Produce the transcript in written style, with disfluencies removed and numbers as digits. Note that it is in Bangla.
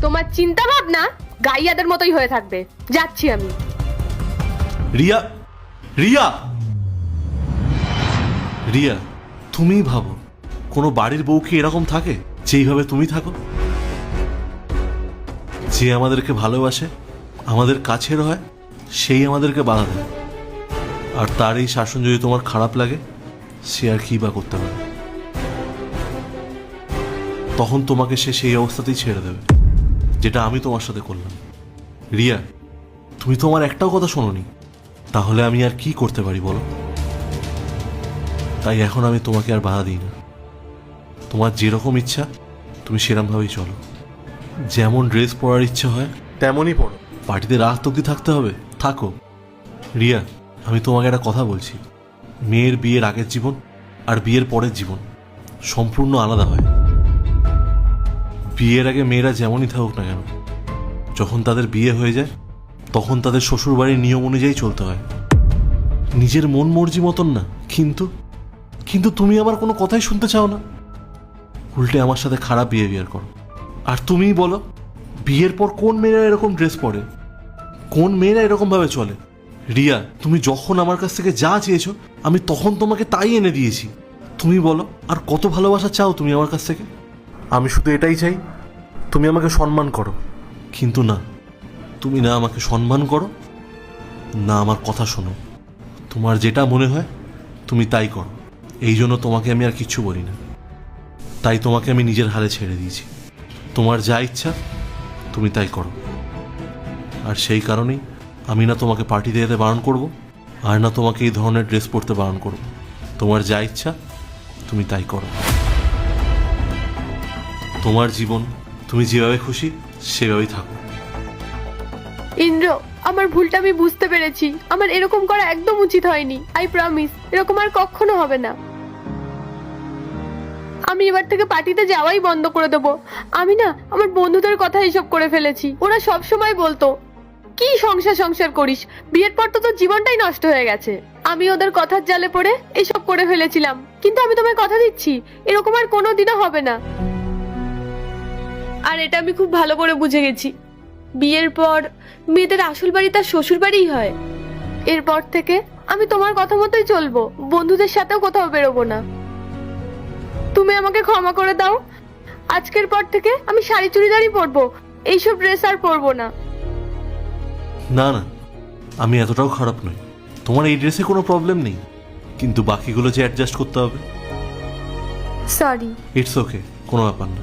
তোমার চিন্তা ভাবনা গাইয়াদের মতোই হয়ে থাকবে। যাচ্ছি আমি। রিয়া, রিয়া, রিয়া, তুমিই ভাবো কোনো বাড়ির বউ কি এরকম থাকে যেইভাবে তুমি থাকো? যে আমাদেরকে ভালোবাসে, আমাদের কাছের হয়, সেই আমাদেরকে বাধা দেয়। আর তার এই শাসন যদি তোমার খারাপ লাগে, সে আর কি বা করতে পারে? তখন তোমাকে সে সেই অবস্থাতেই ছেড়ে দেবে, যেটা আমি তোমার সাথে করলাম। রিয়া, তুমি তো আমার একটাও কথা শোনোনি, তাহলে আমি আর কি করতে পারি বলো? তাই এখন আমি তোমাকে আর বাধা দিই না। তোমার যেরকম ইচ্ছা তুমি সেরকমভাবেই চলো। যেমন ড্রেস পরার ইচ্ছা হয় তেমনই পরো। পার্টিতে রাত অবধি থাকতে হবে, থাকো। রিয়া, আমি তোমাকে একটা কথা বলছি, মেয়ের বিয়ের আগের জীবন আর বিয়ের পরের জীবন সম্পূর্ণ আলাদা হয়। বিয়ের আগে মেয়েরা যেমনই থাকুক না কেন, যখন তাদের বিয়ে হয়ে যায় তখন তাদের শ্বশুরবাড়ির নিয়ম অনুযায়ী চলতে হয়, নিজের মন মর্জি মতন না। কিন্তু কিন্তু তুমি আমার কোনো কথাই শুনতে চাও না, উল্টে আমার সাথে খারাপ বিহেভিয়ার করো। আর তুমিই বলো, বিয়ের পর কোন মেয়েরা এরকম ড্রেস পরে, কোন মেয়েরা এরকমভাবে চলে? রিয়া, তুমি যখন আমার কাছ থেকে যা চেয়েছো আমি তখন তোমাকে তাই এনে দিয়েছি। তুমি বলো আর কত ভালোবাসা চাও তুমি আমার কাছ থেকে? আমি শুধু এটাই চাই, তুমি আমাকে সম্মান করো। কিন্তু না, তুমি না আমাকে সম্মান করো, না আমার কথা শোনো। তোমার যেটা মনে হয় তুমি তাই করো। এই জন্য তোমাকে আমি আর কিচ্ছু বলি না। তাই তোমাকে আমি নিজের হালে ছেড়ে দিয়েছি। তোমার যা ইচ্ছা তুমি তাই করো। আর সেই কারণেই আমি না তোমাকে পার্টিতে যেতে বারণ করব, আর না তোমাকে এই ধরনের ড্রেস পরতে বারণ করব। তোমার যা ইচ্ছা তুমি তাই করো। তোমার জীবন, তুমি যেভাবে খুশি সেভাবেই থাকো। ইন্দ্র, আমার ভুলটা আমি বুঝতে পেরেছি। আমার এরকম করা একদম উচিত হয়নি। আই প্রমিস, এরকম আর কখনো হবে না। আমি এবার থেকে পার্টিতে যাওয়াই বন্ধ করে দেবো। আমি না আমার বন্ধুদের কথা এইসব করে ফেলেছি। ওরা সব সময় বলতো, কি সংসার সংসার করিস, বিয়ের পর তো তোর জীবনটাই নষ্ট হয়ে গেছে। আমি ওদের কথার জালে পড়ে এইসব করে ফেলেছিলাম। কিন্তু আমি তোমায় কথা দিচ্ছি, এরকম আর কোনোদিনও হবে না। আর এটা আমি খুব ভালো করে বুঝে গেছি, বিয়ের পর মেয়েদের আসল বাড়ি তার শ্বশুর বাড়িই হয়। এরপর থেকে আমি তোমার কথা মতোই চলবো, বন্ধুদের সাথেও কোথাও বেরোবো না। তুমি আমাকে ক্ষমা করে দাও। আজকের পর থেকে আমি শাড়ি চুড়িদারই পরবো, এইসব ড্রেস আর পরবো না। না না, আমি এতটাও খারাপ নই। তোমার এই ড্রেসে কোনো প্রবলেম নেই, কিন্তু বাকিগুলো যে অ্যাডজাস্ট করতে হবে। সরি। ইটস ওকে, কোনো ব্যাপার না।